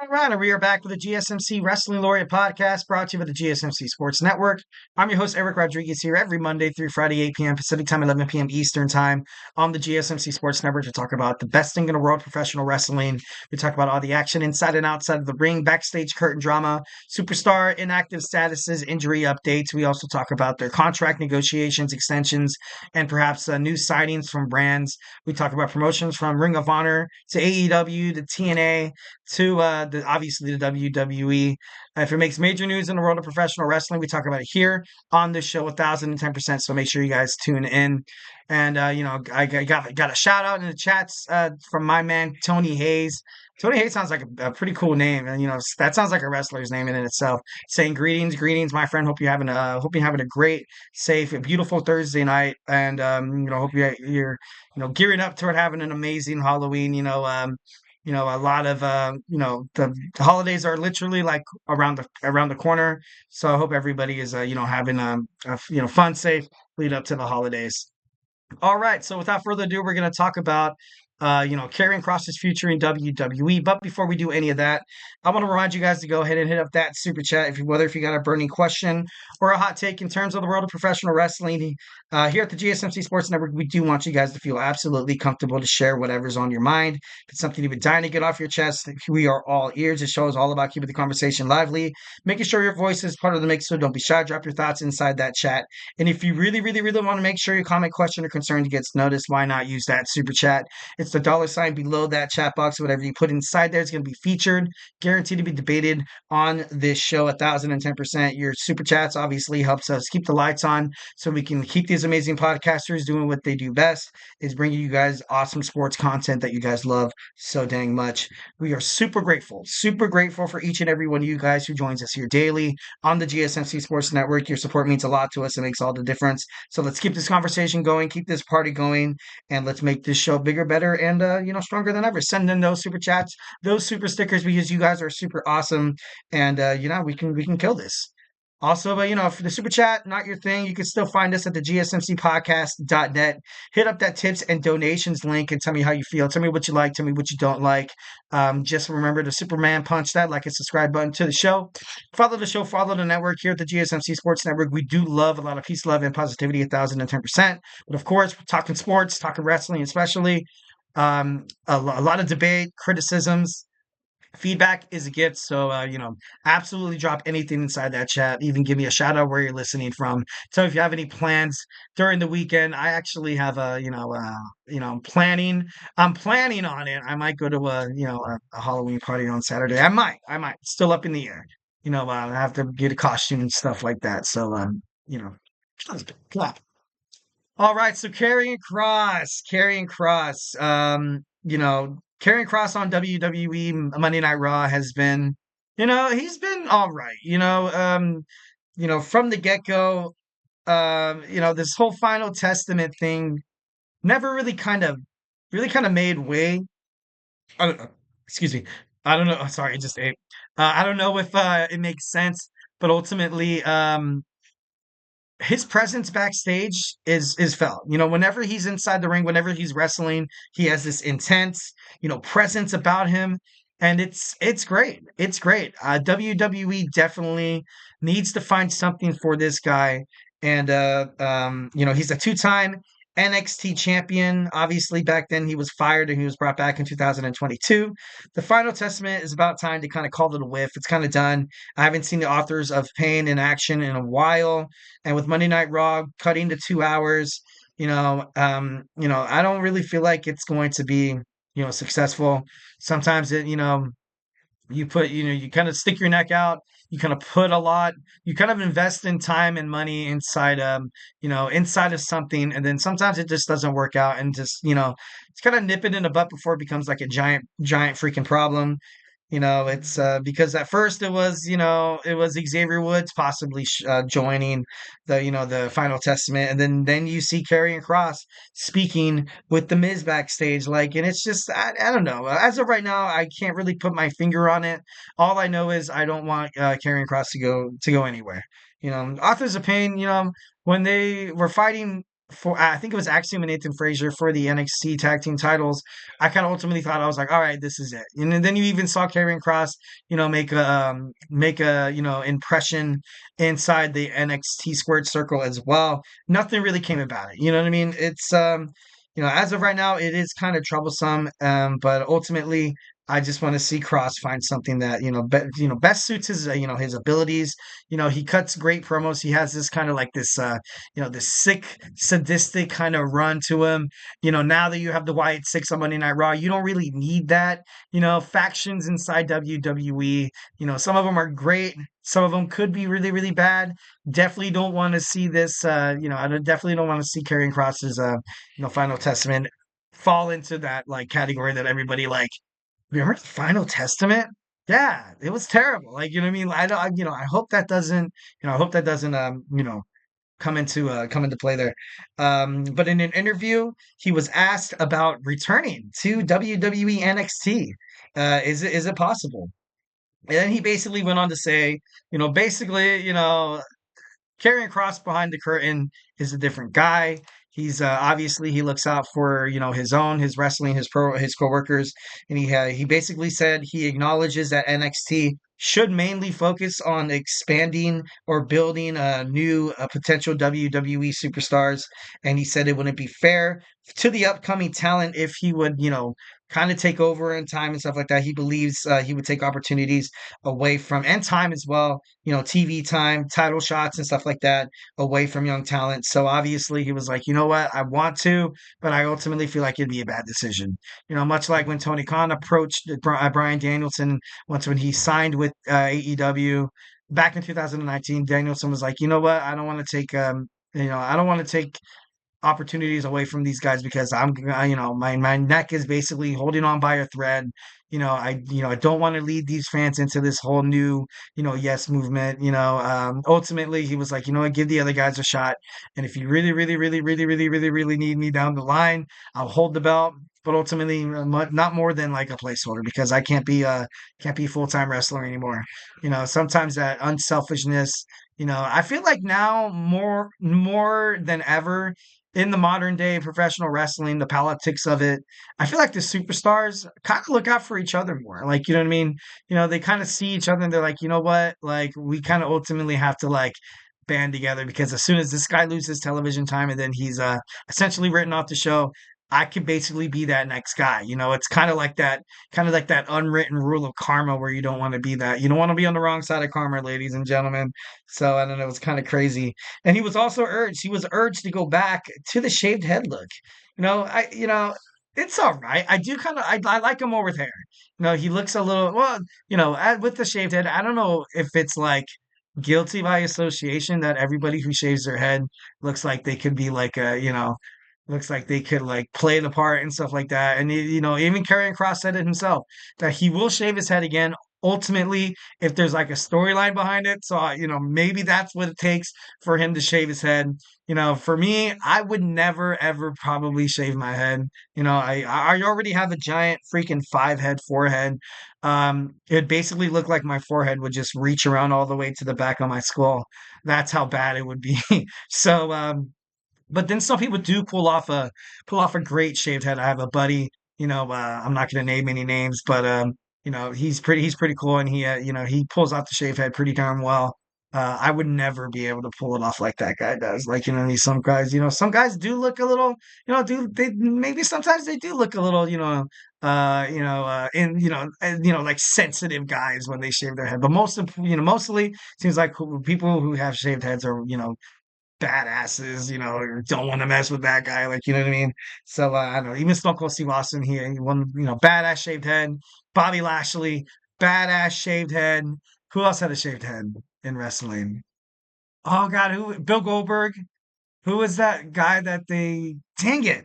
All right, and we are back with the GSMC Wrestling Laureate Podcast brought to you by the GSMC Sports Network. I'm your host, Eric Rodriguez, here every Monday through Friday, 8 p.m. Pacific Time, 11 p.m. Eastern Time on the GSMC Sports Network to talk about the best thing in the world, professional wrestling. We talk about all the action inside and outside of the ring, backstage curtain drama, superstar inactive statuses, injury updates. We also talk about their contract negotiations, extensions, and perhaps new sightings from brands. We talk about promotions from Ring of Honor to AEW to TNA to obviously the WWE. If it makes major news in the world of professional wrestling, we talk about it here on this show 1010%. So make sure you guys tune in. And I got a shout out in the chats from my man Tony Hayes. Tony Hayes sounds like a pretty cool name, and that sounds like a wrestler's name in itself. Saying greetings, my friend. Hope you're having a great, safe, and beautiful Thursday night, and hope you're gearing up toward having an amazing Halloween. A lot of the holidays are literally like around the corner. So I hope everybody is having a fun, safe lead up to the holidays. All right, so without further ado, we're going to talk about Karrion Kross's future in WWE. But before we do any of that, I want to remind you guys to go ahead and hit up that super chat whether if you got a burning question or a hot take in terms of the world of professional wrestling. Here at the GSMC Sports Network, we do want you guys to feel absolutely comfortable to share whatever's on your mind. If it's something you've been dying to get off your chest, we are all ears. This show is all about keeping the conversation lively, making sure your voice is part of the mix. So don't be shy. Drop your thoughts inside that chat. And if you really, really, really want to make sure your comment, question, or concern gets noticed, why not use that super chat? It's the dollar sign below that chat box. Whatever you put inside there is going to be featured, guaranteed to be debated on this show 1010%. Your super chats obviously helps us keep the lights on so we can keep these amazing podcasters doing what they do best, is bringing you guys awesome sports content that you guys love so dang much. We are super grateful for each and every one of you guys who joins us here daily on the GSMC Sports Network. Your support means a lot to us. It makes all the difference. So let's keep this conversation going, keep this party going, and let's make this show bigger, better, and stronger than ever. Send in those super chats, those super stickers, because you guys are super awesome, and we can kill this. Also, but if the super chat not your thing, you can still find us at the gsmcpodcast.net. Hit up that tips and donations link and tell me how you feel. Tell me what you like. Tell me what you don't like. Just remember to Superman punch that like and subscribe button to the show. Follow the show. Follow the network here at the GSMC Sports Network. We do love a lot of peace, love, and positivity 1010%. But of course, we're talking sports, talking wrestling, especially a lot of debate, criticisms. Feedback is a gift, so absolutely drop anything inside that chat. Even give me a shout out where you're listening from. So if you have any plans during the weekend, I actually have planning. I'm planning on it. I might go to a Halloween party on Saturday. I might. Still up in the air. I have to get a costume and stuff like that. So clap. All right, so Karrion Kross. Karrion Kross on WWE Monday Night Raw has been, he's been all right. From the get go, this whole Final Testament thing never really kind of made way. I don't know. Excuse me. I don't know. Sorry, I just ate. I don't know if it makes sense, but ultimately, his presence backstage is felt. Whenever he's inside the ring, whenever he's wrestling, he has this intense, presence about him, and it's great. It's great. WWE definitely needs to find something for this guy, and he's a two-time NXT champion. Obviously, back then he was fired and he was brought back in 2022. The Final Testament is about time to kind of call it a whiff. It's kind of done. I haven't seen the authors of Pain in action in a while. And with Monday Night Raw cutting to 2 hours, I don't really feel like it's going to be, successful. Sometimes you kind of stick your neck out, you kind of put a lot, you kind of invest in time and money inside of something, and then sometimes it just doesn't work out, and just it's kind of nip it in the butt before it becomes like a giant freaking problem. It's because at first it was Xavier Woods possibly joining the Final Testament, and then you see Karrion Kross speaking with the Miz backstage, and it's just I don't know. As of right now, I can't really put my finger on it. All I know is I don't want Karrion Kross to go anywhere. Authors of Pain, when they were fighting for I think it was Axiom and Nathan Frazier for the NXT tag team titles. I kind of ultimately thought I was like, all right, this is it. And then you even saw Karrion Kross, make a impression inside the NXT squared circle as well. Nothing really came about it. You know what I mean? It's as of right now, it is kind of troublesome. But ultimately, I just want to see Cross find something that best suits his his abilities. He cuts great promos. He has this kind of like this sick, sadistic kind of run to him. Now that you have the Wyatt Six on Monday Night Raw, you don't really need that. Factions inside WWE. Some of them are great. Some of them could be really, really bad. Definitely don't want to see this. Definitely don't want to see Karrion Kross's, Final Testament fall into that like category that everybody like. Remember the Final Testament? Yeah, it was terrible. Like, you know what I mean? I don't, I hope that doesn't, I hope that doesn't, come into play there. But in an interview, he was asked about returning to WWE NXT. Is it possible? And then he basically went on to say, basically, Karrion Kross behind the curtain is a different guy. He's obviously he looks out for his wrestling, his coworkers, and he basically said he acknowledges that NXT should mainly focus on expanding or building new potential WWE superstars, and he said it wouldn't be fair to the upcoming talent if he would kind of take over in time and stuff like that. He believes he would take opportunities away from and time as well, TV time, title shots, and stuff like that away from young talent. So obviously he was like, you know what, I want to, but I ultimately feel like it'd be a bad decision. Much like when Tony Khan approached Bryan Danielson once when he signed with AEW back in 2019. Danielson was like, you know what, I don't want to take, I don't want to take opportunities away from these guys because my neck is basically holding on by a thread. I don't want to lead these fans into this whole new, yes movement. Ultimately he was like, you know what, give the other guys a shot. And if you really, really, really, really, really, really, really need me down the line, I'll hold the belt. But ultimately, not more than like a placeholder because I can't be a full time wrestler anymore. Sometimes that unselfishness. I feel like now more than ever in the modern day professional wrestling, the politics of it, I feel like the superstars kind of look out for each other more. Like, you know what I mean? They kind of see each other and they're like, you know what? Like, we kind of ultimately have to like band together because as soon as this guy loses television time and then he's essentially written off the show, I could basically be that next guy. It's kind of like that unwritten rule of karma where you don't want to be that. You don't want to be on the wrong side of karma, ladies and gentlemen. So I don't know, it was kind of crazy. And he was urged to go back to the shaved head look. It's all right. I like him more with hair. He looks a little, well, with the shaved head, I don't know if it's like guilty by association that everybody who shaves their head looks like they could be like looks like they could like play the part and stuff like that. And even Karrion Kross said it himself that he will shave his head again. Ultimately, if there's like a storyline behind it, so maybe that's what it takes for him to shave his head. For me, I would never ever probably shave my head. I already have a giant freaking 5 head forehead. It basically looked like my forehead would just reach around all the way to the back of my skull. That's how bad it would be. So but then some people do pull off a great shaved head. I have a buddy, I'm not going to name any names, but he's pretty cool, and he pulls off the shaved head pretty darn well. I would never be able to pull it off like that guy does. Like these some guys do look a little, do they maybe sometimes they do look a little, like sensitive guys when they shave their head. But mostly seems like people who have shaved heads are badasses, or don't want to mess with that guy, like, you know what I mean? So, I don't know, even Stone Cold Steve Austin here, one, badass shaved head. Bobby Lashley, badass shaved head. Who else had a shaved head in wrestling? Oh God, Bill Goldberg. Who was that guy that dang it,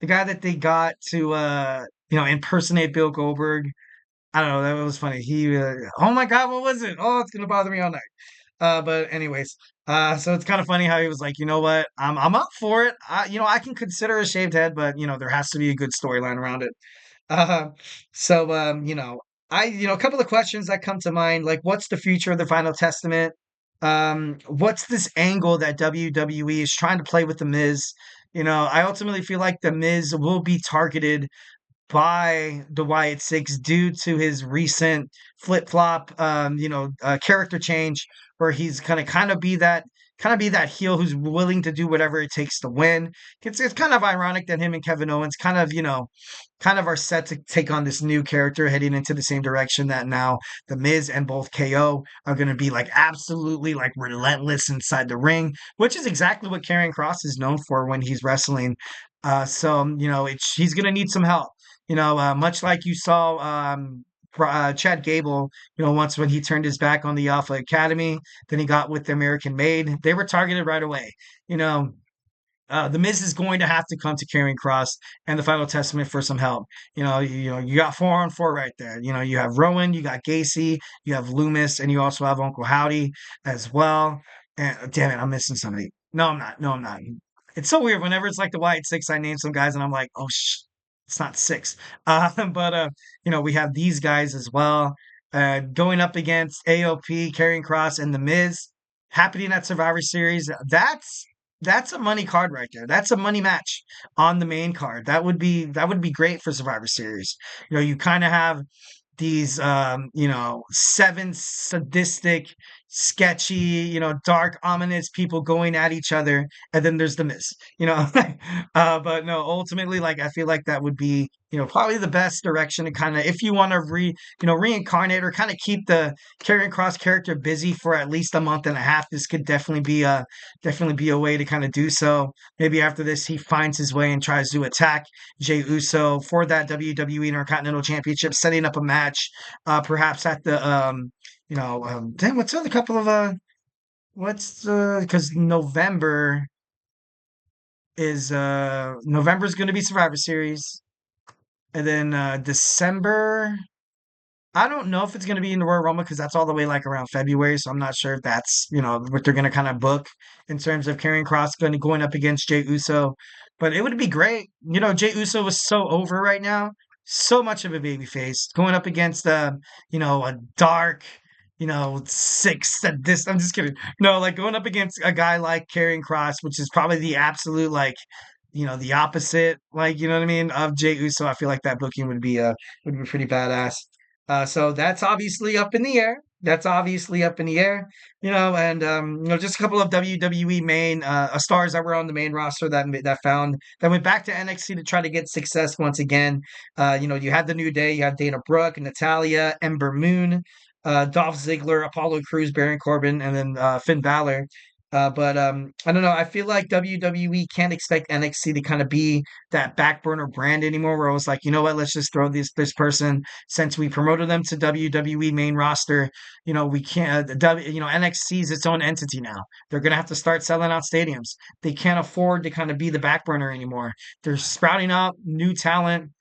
the guy that they got to, impersonate Bill Goldberg? I don't know, that was funny. Oh my God, what was it? Oh, it's gonna bother me all night. But anyways, so it's kind of funny how he was like, you know what, I'm up for it. I can consider a shaved head, but there has to be a good storyline around it. Uh, so a couple of questions that come to mind, like, what's the future of the Final Testament? What's this angle that WWE is trying to play with the Miz? I ultimately feel like The Miz will be targeted by the Wyatt Six due to his recent flip flop, character change, where he's gonna kind of be that heel who's willing to do whatever it takes to win. It's kind of ironic that him and Kevin Owens kind of are set to take on this new character heading into the same direction that now the Miz and both KO are going to be like absolutely like relentless inside the ring, which is exactly what Karrion Kross is known for when he's wrestling. He's going to need some help. Much like you saw Chad Gable, once when he turned his back on the Alpha Academy, then he got with the American Made. They were targeted right away. The Miz is going to have to come to Karrion Kross and the Final Testament for some help. You got 4-on-4 right there. You have Rowan, you got Gacy, you have Loomis, and you also have Uncle Howdy as well. And damn it, I'm missing somebody. No, I'm not. No, I'm not. It's so weird. Whenever it's like the Wyatt Six, I name some guys, and I'm like, oh it's not six. We have these guys as well. Going up against AOP, Karrion Kross, and The Miz, happening at Survivor Series. That's a money card right there. That's a money match on the main card. That would be great for Survivor Series. You kind of have these seven sadistic, sketchy, dark, ominous people going at each other, and then there's the Miz. But no, ultimately, like I feel like that would be probably the best direction to kind of, if you want to reincarnate or kind of keep the Karrion Kross character busy for at least a month and a half. This could definitely be a way to kind of do so. Maybe after this, he finds his way and tries to attack Jey Uso for that WWE Intercontinental Championship, setting up a match, perhaps at the what's the other couple of because November's going to be Survivor Series, and then December. I don't know if it's going to be in the Royal Rumble because that's all the way like around February. So I'm not sure if that's, what they're going to kind of book in terms of Karrion Kross going up against Jey Uso. But it would be great. Jey Uso was so over right now. So much of a baby face going up against, a dark, six at this. I'm just kidding. No, like going up against a guy like Karrion Kross, which is probably the absolute, like, the opposite, like, you know what I mean, of Jey Uso. I feel like that booking would be pretty badass. So that's obviously up in the air. That's obviously up in the air, and just a couple of WWE main stars that were on the main roster that went back to NXT to try to get success once again. You had the New Day, you had Dana Brooke, Natalya, Ember Moon, Dolph Ziggler, Apollo Crews, Baron Corbin, and then Finn Balor. But I don't know. I feel like WWE can't expect NXT to kind of be that back burner brand anymore. Where it was like, you know what? Let's just throw this person since we promoted them to WWE main roster. We can't. NXT is its own entity now. They're gonna have to start selling out stadiums. They can't afford to kind of be the back burner anymore. They're sprouting out new talent,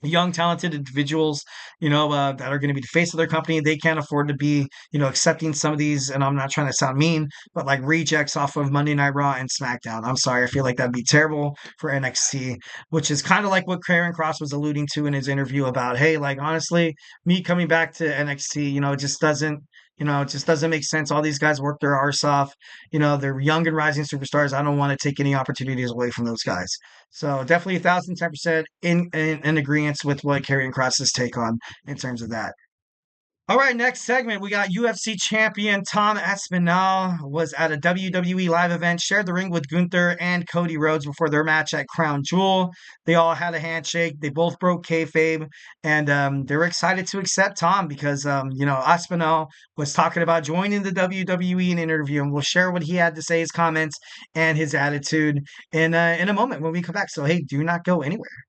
young talented individuals that are going to be the face of their company. They can't afford to be accepting some of these, and I'm not trying to sound mean, but like rejects off of Monday Night Raw and SmackDown. I'm sorry, I feel like that'd be terrible for NXT, which is kind of like what Karrion Kross was alluding to in his interview about, hey, like honestly, me coming back to NXT, it just doesn't make sense. All these guys work their arse off. They're young and rising superstars. I don't want to take any opportunities away from those guys. So definitely 1,010% in agreement with what Karrion Kross's take on in terms of that. All right, next segment, we got UFC champion Tom Aspinall was at a WWE live event, shared the ring with Gunther and Cody Rhodes before their match at Crown Jewel. They all had a handshake. They both broke kayfabe, and they were excited to accept Tom because, Aspinall was talking about joining the WWE in an interview, and we'll share what he had to say, his comments, and his attitude in a moment when we come back. So, hey, do not go anywhere.